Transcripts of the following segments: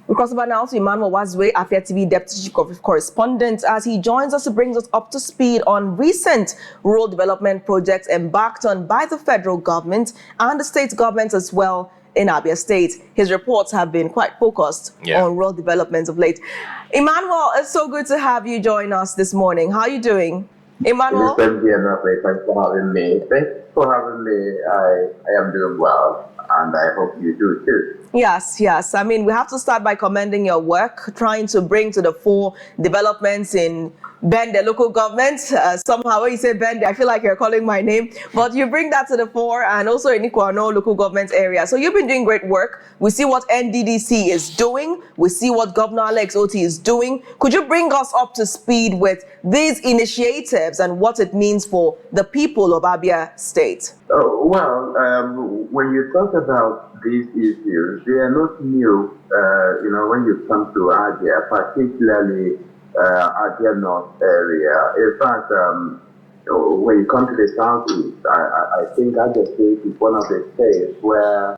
We cross over now to Emmanuel Nwazue, Afia TV Deputy Correspondent, as he joins us to bring us up to speed on recent rural development projects embarked on by the federal government and the state government as well in Abia State. His reports have been quite focused on rural development of late. Emmanuel, it's so good to have you join us this morning. How are you doing? Emmanuel? Thanks for having me. I am doing well, and I hope you do too. Yes. I mean, we have to start by commending your work, trying to bring to the fore developments in Bende local government. Somehow when you say Bende, I feel like you're calling my name, but you bring that to the fore, and also in Ikuano local government area. So you've been doing great work. We see what NDDC is doing. We see what Governor Alex Oti is doing. Could you bring us up to speed with these initiatives and what it means for the people of Abia State? When you talk about these issues, they are not new. When you come to Abia, particularly Abia North area. In fact, when you come to the southeast, I think Abia State is one of the states where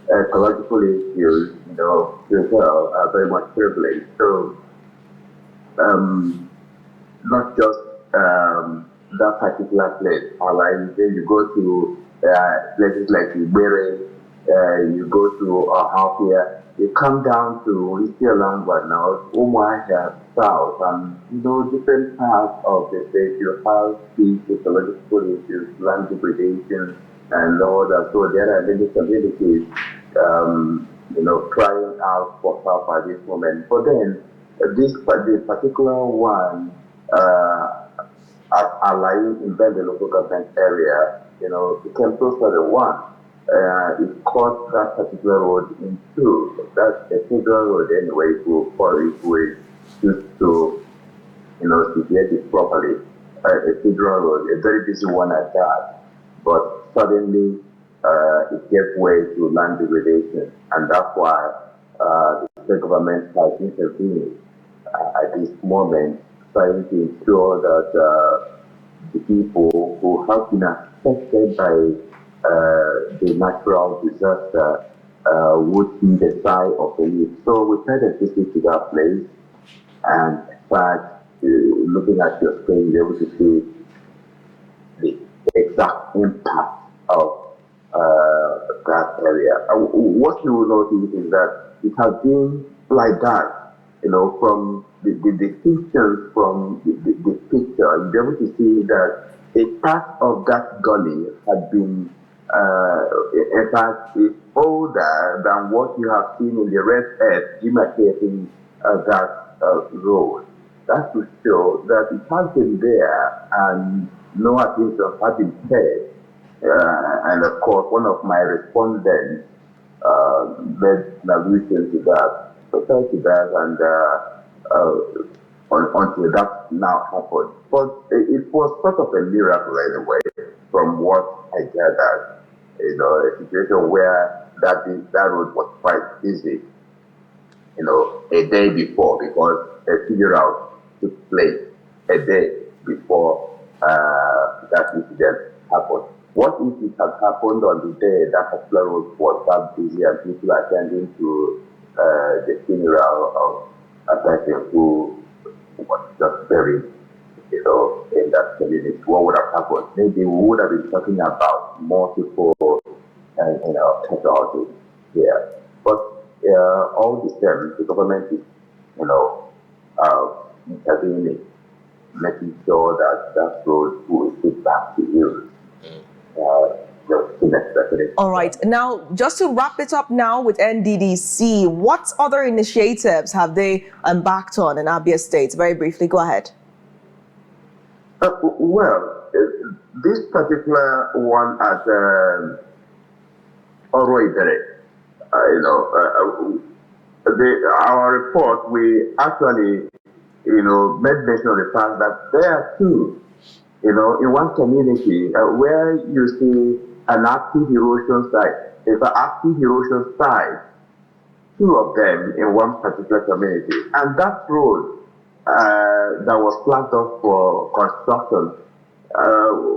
ecological issues, are very much privileged. So, not just that particular place. You go to places like Ibere, you go to Afia, you come down to Isiolangwa now, Umuahia south, and different parts of the state, you have these ecological issues, land degradation, and all that. So there are many communities, crying out for help at this moment. But then, this particular one, at Alai in the local government area, became close to the one. It cut that particular road in two. That's a federal road anyway, if we choose to, situate it properly. A federal road, a very busy one at that. But suddenly, it gave way to land degradation. And that's why the state government has intervened at this moment, trying to ensure that the people who have been affected by the natural disaster would see the sigh of relief. So we tried to visit to that place and start looking at your screen, you're able to see the exact impact of that area. What you will notice is that it has been like that, from the distinctions from the picture. You'll be able to see that a part of that gully had been, in fact, is older than what you have seen in the red earth demarcating that road. That's to show that it has been there and no attention has been paid. And of course, one of my respondents made an allusion to that. So thank you, that, and until that now happened. But it was sort of a miracle anyway, from what I gathered. A situation where that road was quite busy, a day before, because a funeral took place a day before that incident happened. What if it had happened on the day that particular road was that busy and people attending to the funeral of a person who was just buried, in that community? What would have happened? Maybe we would have been talking about multiple, casualties here. But all the same, the government is, intervening, making sure that that road will get back to use. All right. Now, just to wrap it up now with NDDC, what other initiatives have they embarked on in Abia State? Very briefly, go ahead. This particular one at Oroibere, our report, we actually, made mention of the fact that there are two, in one community where you see an active erosion site. It's an active erosion site, two of them in one particular community. And that road that was planned up for construction,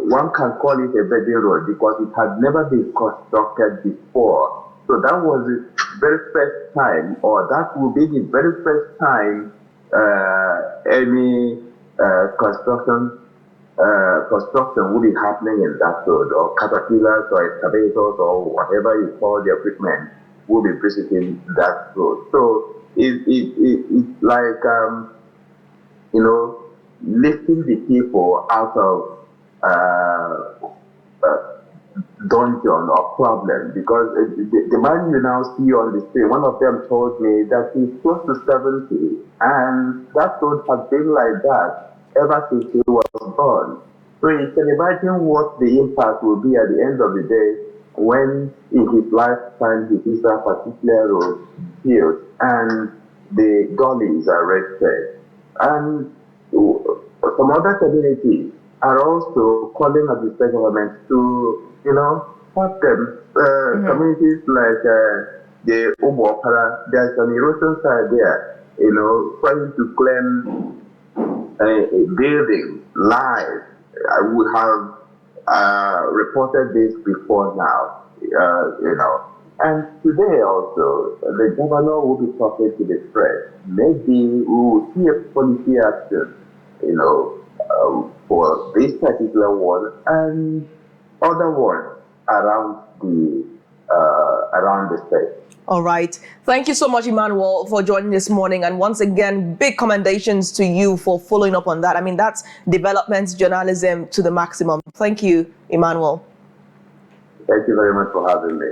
one can call it a bedding road because it had never been constructed before. So that was the very first time, or that will be the very first time any construction will be happening in that road, or caterpillars or excavators or whatever you call the equipment will be visiting that road. So it's like, lifting the people out of dungeon or problem, because the man you now see on the street, one of them told me that he's close to 70, and that road has been like that ever since he was born. So you can imagine what the impact will be at the end of the day when in his lifetime he sees that particular road built and the gullies are rested. And some other communities are also calling on the state government to, help them. Communities like the Umuahia, there's an erosion site there, trying to claim buildings live. I would have reported this before now, And today also, the governor will be talking to the press. Maybe we will see a policy action, for this particular one and other ones around the state. All right. Thank you so much, Emmanuel, for joining this morning. And once again, big commendations to you for following up on that. I mean, that's development journalism to the maximum. Thank you, Emmanuel. Thank you very much for having me.